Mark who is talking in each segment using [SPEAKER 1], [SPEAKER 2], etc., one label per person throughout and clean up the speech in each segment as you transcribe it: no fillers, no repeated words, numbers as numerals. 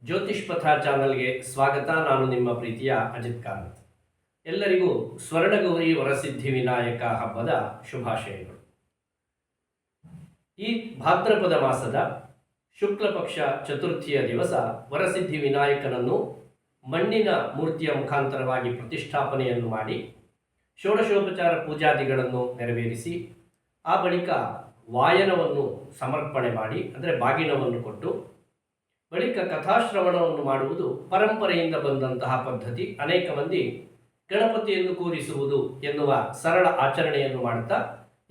[SPEAKER 1] ಜ್ಯೋತಿಷ್ ಪಥ ಚಾನಲ್ಗೆ ಸ್ವಾಗತ. ನಾನು ನಿಮ್ಮ ಪ್ರೀತಿಯ ಅಜಿತ್ ಕಾಮತ್. ಎಲ್ಲರಿಗೂ ಸ್ವರ್ಣಗೌರಿ ವರಸಿದ್ಧಿ ವಿನಾಯಕ ಹಬ್ಬದ ಶುಭಾಶಯಗಳು. ಈ ಭಾದ್ರಪದ ಮಾಸದ ಶುಕ್ಲ ಪಕ್ಷ ಚತುರ್ಥಿಯ ದಿವಸ ವರಸಿದ್ಧಿ ವಿನಾಯಕನನ್ನು ಮಣ್ಣಿನ ಮೂರ್ತಿಯ ಮುಖಾಂತರವಾಗಿ ಪ್ರತಿಷ್ಠಾಪನೆಯನ್ನು ಮಾಡಿ ಷೋಡಶೋಪಚಾರ ಪೂಜಾದಿಗಳನ್ನು ನೆರವೇರಿಸಿ ಆ ಬಳಿಕ ವಾಯನವನ್ನು ಸಮರ್ಪಣೆ ಮಾಡಿ, ಅಂದರೆ ಬಾಗಿನವನ್ನು ಕೊಟ್ಟು ಬಳಿಕ ಕಥಾಶ್ರವಣವನ್ನು ಮಾಡುವುದು ಪರಂಪರೆಯಿಂದ ಬಂದಂತಹ ಪದ್ಧತಿ. ಅನೇಕ ಮಂದಿ ಗಣಪತಿಯನ್ನು ಕೂರಿಸುವುದು ಎನ್ನುವ ಸರಳ ಆಚರಣೆಯನ್ನು ಮಾಡುತ್ತಾ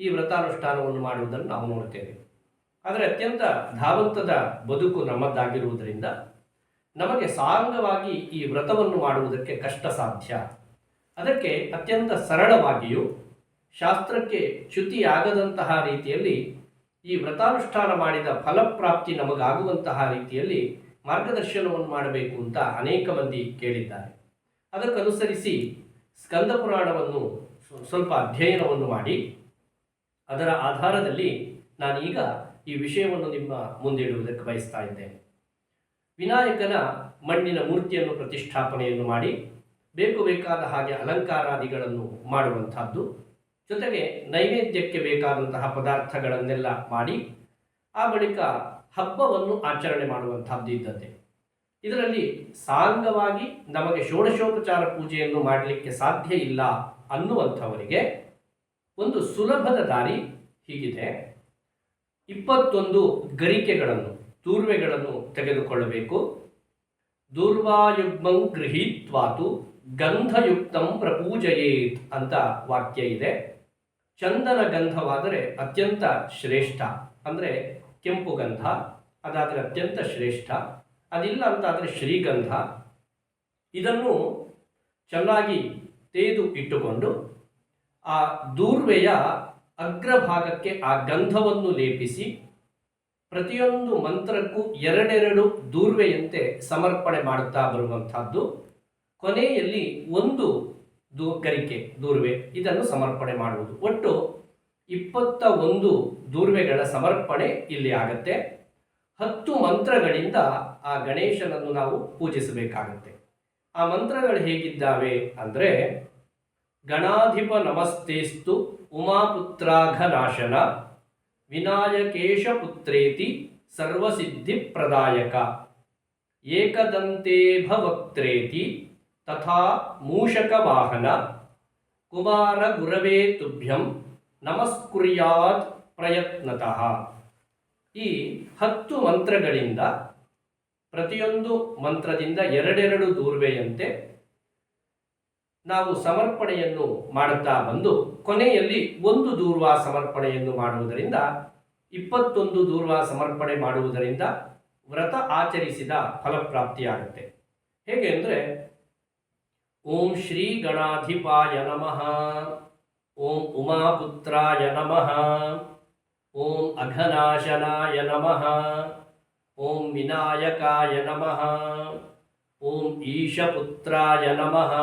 [SPEAKER 1] ಈ ವ್ರತಾನುಷ್ಠಾನವನ್ನು ಮಾಡುವುದನ್ನು ನಾವು ನೋಡ್ತೇವೆ. ಆದರೆ ಅತ್ಯಂತ ಧಾವಂತದ ಬದುಕು ನಮ್ಮದಾಗಿರುವುದರಿಂದ ನಮಗೆ ಸಾಂಗವಾಗಿ ಈ ವ್ರತವನ್ನು ಮಾಡುವುದಕ್ಕೆ ಕಷ್ಟ ಸಾಧ್ಯ. ಅದಕ್ಕೆ ಅತ್ಯಂತ ಸರಳವಾಗಿಯೂ ಶಾಸ್ತ್ರಕ್ಕೆ ಚ್ಯುತಿಯಾಗದಂತಹ ರೀತಿಯಲ್ಲಿ ಈ ವ್ರತಾನುಷ್ಠಾನ ಮಾಡಿದ ಫಲಪ್ರಾಪ್ತಿ ನಮಗಾಗುವಂತಹ ರೀತಿಯಲ್ಲಿ ಮಾರ್ಗದರ್ಶನವನ್ನು ಮಾಡಬೇಕು ಅಂತ ಅನೇಕ ಮಂದಿ ಕೇಳಿದ್ದಾರೆ. ಅದಕ್ಕನುಸರಿಸಿ ಸ್ಕಂದ ಪುರಾಣವನ್ನು ಸ್ವಲ್ಪ ಅಧ್ಯಯನವನ್ನು ಮಾಡಿ ಅದರ ಆಧಾರದಲ್ಲಿ ನಾನೀಗ ಈ ವಿಷಯವನ್ನು ನಿಮ್ಮ ಮುಂದಿಡುವುದಕ್ಕೆ ಬಯಸ್ತಾ ಇದ್ದೇನೆ. ವಿನಾಯಕನ ಮಣ್ಣಿನ ಮೂರ್ತಿಯನ್ನು ಪ್ರತಿಷ್ಠಾಪನೆಯನ್ನು ಮಾಡಿ ಬೇಕಾದ ಹಾಗೆ ಅಲಂಕಾರಾದಿಗಳನ್ನು ಮಾಡುವಂಥದ್ದು, ಜೊತೆಗೆ ನೈವೇದ್ಯಕ್ಕೆ ಬೇಕಾದಂತಹ ಪದಾರ್ಥಗಳನ್ನೆಲ್ಲ ಮಾಡಿ ಆ ಬಳಿಕ ಹಬ್ಬವನ್ನು ಆಚರಣೆ ಮಾಡುವಂಥದ್ದು ಇದ್ದದ್ದೇ. ಇದರಲ್ಲಿ ಸಾಂಗವಾಗಿ ನಮಗೆ ಷೋಡಶೋಪಚಾರ ಪೂಜೆಯನ್ನು ಮಾಡಲಿಕ್ಕೆ ಸಾಧ್ಯ ಇಲ್ಲ ಅನ್ನುವಂಥವರಿಗೆ ಒಂದು ಸುಲಭದ ದಾರಿ ಹೀಗಿದೆ. 21 ಗರಿಕೆಗಳನ್ನು, ದೂರ್ವೆಗಳನ್ನು ತೆಗೆದುಕೊಳ್ಳಬೇಕು. ದೂರ್ವಾಯುಗ್ಮಂ ಗೃಹೀತ್ವಾತು ಗಂಧಯುಕ್ತಂ ಪ್ರಪೂಜಯೇತ್ ಅಂತ ವಾಕ್ಯ ಇದೆ. ಚಂದನ ಗಂಧವಾದರೆ ಅತ್ಯಂತ ಶ್ರೇಷ್ಠ, ಅಂದರೆ ಕೆಂಪು ಗಂಧ, ಅದಾದರೆ ಅತ್ಯಂತ ಶ್ರೇಷ್ಠ. ಅದಿಲ್ಲ ಅಂತಾದರೆ ಶ್ರೀಗಂಧ. ಇದನ್ನು ಚೆನ್ನಾಗಿ ತೆಗೆದು ಇಟ್ಟುಕೊಂಡು ಆ ದೂರ್ವೆಯ ಅಗ್ರಭಾಗಕ್ಕೆ ಆ ಗಂಧವನ್ನು ಲೇಪಿಸಿ ಪ್ರತಿಯೊಂದು ಮಂತ್ರಕ್ಕೂ 2 ದೂರ್ವೆಯಂತೆ ಸಮರ್ಪಣೆ ಮಾಡುತ್ತಾ ಬರುವಂಥದ್ದು. ಕೊನೆಯಲ್ಲಿ 1 ಗರಿಕೆ ದೂರ್ವೆ ಇದನ್ನು ಸಮರ್ಪಣೆ ಮಾಡುವುದು. ಒಟ್ಟು 21 ದೂರ್ವೆಗಳ ಸಮರ್ಪಣೆ ಇಲ್ಲಿ ಆಗತ್ತೆ. 10 ಮಂತ್ರಗಳಿಂದ ಆ ಗಣೇಶನನ್ನು ನಾವು ಪೂಜಿಸಬೇಕಾಗತ್ತೆ. ಆ ಮಂತ್ರಗಳು ಹೇಗಿದ್ದಾವೆ ಅಂದರೆ, ಗಣಾಧಿಪ ನಮಸ್ತೇಸ್ತು ಉಮಾಪುತ್ರಾಘನಾಶನ ವಿನಾಯಕೇಶ ಪುತ್ರೇತಿ ಸರ್ವಸಿದ್ಧಿ ಪ್ರದಾಯಕ ಏಕದಂತೇಭವಕ್ತ್ರೇತಿ ತಥಾ ಮೂಷಕ ವಾಹನ ಕುಮಾರ ಗುರವೇ ತುಭ್ಯಂ ನಮಸ್ಕುರ್ಯಾತ್ ಪ್ರಯತ್ನತಃ. ಈ 10 ಮಂತ್ರಗಳಿಂದ ಪ್ರತಿಯೊಂದು ಮಂತ್ರದಿಂದ 2 ದೂರ್ವೆಯಂತೆ ನಾವು ಸಮರ್ಪಣೆಯನ್ನು ಮಾಡುತ್ತಾ ಬಂದು ಕೊನೆಯಲ್ಲಿ 1 ದೂರ್ವಾ ಸಮರ್ಪಣೆಯನ್ನು ಮಾಡುವುದರಿಂದ 21 ದೂರ್ವಾ ಸಮರ್ಪಣೆ ಮಾಡುವುದರಿಂದ ವ್ರತ ಆಚರಿಸಿದ ಫಲಪ್ರಾಪ್ತಿಯಾಗುತ್ತೆ. ಹೇಗೆ ಅಂದರೆ, ಓಂ ಶ್ರೀ ಗಣಾಧಿಪಾಯ ನಮಃ, ಓಂ ಉಮಾಪುತ್ರಾಯ ನಮಃ, ಓಂ ಅಘನಾಶನಾಯ ನಮಃ, ಓಂ ವಿನಾಯಕಾಯ ನಮಃ, ಓಂ ಈಶಪುತ್ರಾಯ ನಮಃ,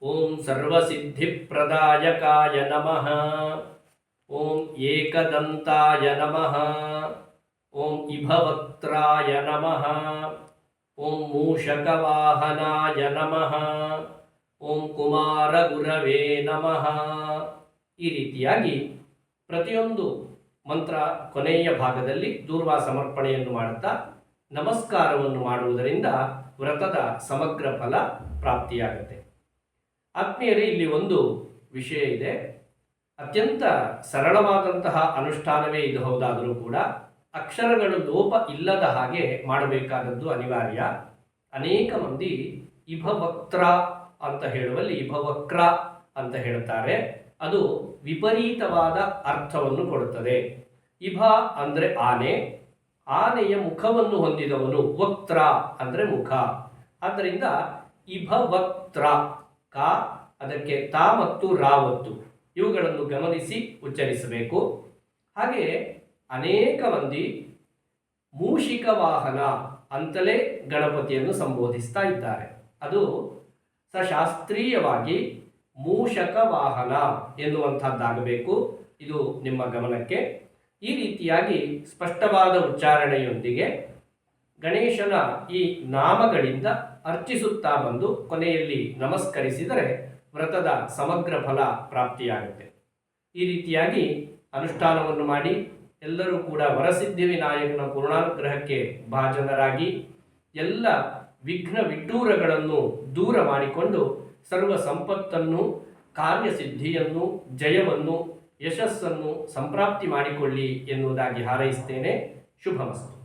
[SPEAKER 1] ಓಂ ಸರ್ವಸಿದ್ಧಿಪ್ರದಾಯಕಾಯ ನಮಃ, ಓಂ ಏಕದಂತಾಯ ನಮಃ, ಓಂ ಇಭವಕ್ತ್ರಾಯ ನಮಃ, ಓಂ ಮೂಷಕವಾಹನಾಯ ನಮಃ, ಓಂ ಕುಮಾರ ಗುರವೇ ನಮಃ. ಈ ರೀತಿಯಾಗಿ ಪ್ರತಿಯೊಂದು ಮಂತ್ರ ಕೊನೆಯ ಭಾಗದಲ್ಲಿ ದೂರ್ವಾ ಸಮರ್ಪಣೆಯನ್ನು ಮಾಡುತ್ತಾ ನಮಸ್ಕಾರವನ್ನು ಮಾಡುವುದರಿಂದ ವ್ರತದ ಸಮಗ್ರ ಫಲ ಪ್ರಾಪ್ತಿಯಾಗುತ್ತೆ. ಆತ್ಮೀಯರೇ, ಇಲ್ಲಿ ಒಂದು ವಿಷಯ ಇದೆ. ಅತ್ಯಂತ ಸರಳವಾದಂತಹ ಅನುಷ್ಠಾನವೇ ಇದು ಹೌದಾದರೂ ಕೂಡ ಅಕ್ಷರಗಳು ಲೋಪ ಇಲ್ಲದ ಹಾಗೆ ಮಾಡಬೇಕಾದದ್ದು ಅನಿವಾರ್ಯ. ಅನೇಕ ಮಂದಿ ಇಭವಕ್ತ್ರ ಅಂತ ಹೇಳುವಲ್ಲಿ ಇಭವಕ್ರ ಅಂತ ಹೇಳುತ್ತಾರೆ. ಅದು ವಿಪರೀತವಾದ ಅರ್ಥವನ್ನು ಕೊಡುತ್ತದೆ. ಇಭ ಅಂದರೆ ಆನೆ, ಆನೆಯ ಮುಖವನ್ನು ಹೊಂದಿದವನು. ವಕ್ತ್ರ ಅಂದರೆ ಮುಖ. ಆದ್ದರಿಂದ ಇಭವಕ್ತ್ರ, ಕ ಅದಕ್ಕೆ ತಾ ಮತ್ತು ರಾವತ್ತು ಇವುಗಳನ್ನು ಗಮನಿಸಿ ಉಚ್ಚರಿಸಬೇಕು. ಹಾಗೆ ಅನೇಕ ಮಂದಿ ಮೂಷಿಕ ವಾಹನ ಅಂತಲೇ ಗಣಪತಿಯನ್ನು ಸಂಬೋಧಿಸ್ತಾ ಇದ್ದಾರೆ. ಅದು ಸಶಾಸ್ತ್ರೀಯವಾಗಿ ಮೂಷಕ ವಾಹನ ಎನ್ನುವಂಥದ್ದಾಗಬೇಕು. ಇದು ನಿಮ್ಮ ಗಮನಕ್ಕೆ. ಈ ರೀತಿಯಾಗಿ ಸ್ಪಷ್ಟವಾದ ಉಚ್ಚಾರಣೆಯೊಂದಿಗೆ ಗಣೇಶನ ಈ ನಾಮಗಳಿಂದ ಅರ್ಚಿಸುತ್ತಾ ಬಂದು ಕೊನೆಯಲ್ಲಿ ನಮಸ್ಕರಿಸಿದರೆ ವ್ರತದ ಸಮಗ್ರ ಫಲ ಪ್ರಾಪ್ತಿಯಾಗುತ್ತೆ. ಈ ರೀತಿಯಾಗಿ ಅನುಷ್ಠಾನವನ್ನು ಮಾಡಿ ಎಲ್ಲರೂ ಕೂಡ ವರಸಿದ್ಧಿ ವಿನಾಯಕನ ಪೂರ್ಣಾನುಗ್ರಹಕ್ಕೆ ಭಾಜನರಾಗಿ ಎಲ್ಲ ವಿಘ್ನ ವಿಡ್ಡೂರಗಳನ್ನು ದೂರ ಮಾಡಿಕೊಂಡು ಸರ್ವ ಸಂಪತ್ತನ್ನು, ಕಾರ್ಯಸಿದ್ಧಿಯನ್ನು, ಜಯವನ್ನು, ಯಶಸ್ಸನ್ನು ಸಂಪ್ರಾಪ್ತಿ ಮಾಡಿಕೊಳ್ಳಿ ಎನ್ನುವುದಾಗಿ ಹಾರೈಸ್ತೇನೆ. ಶುಭಮಸ್ತು.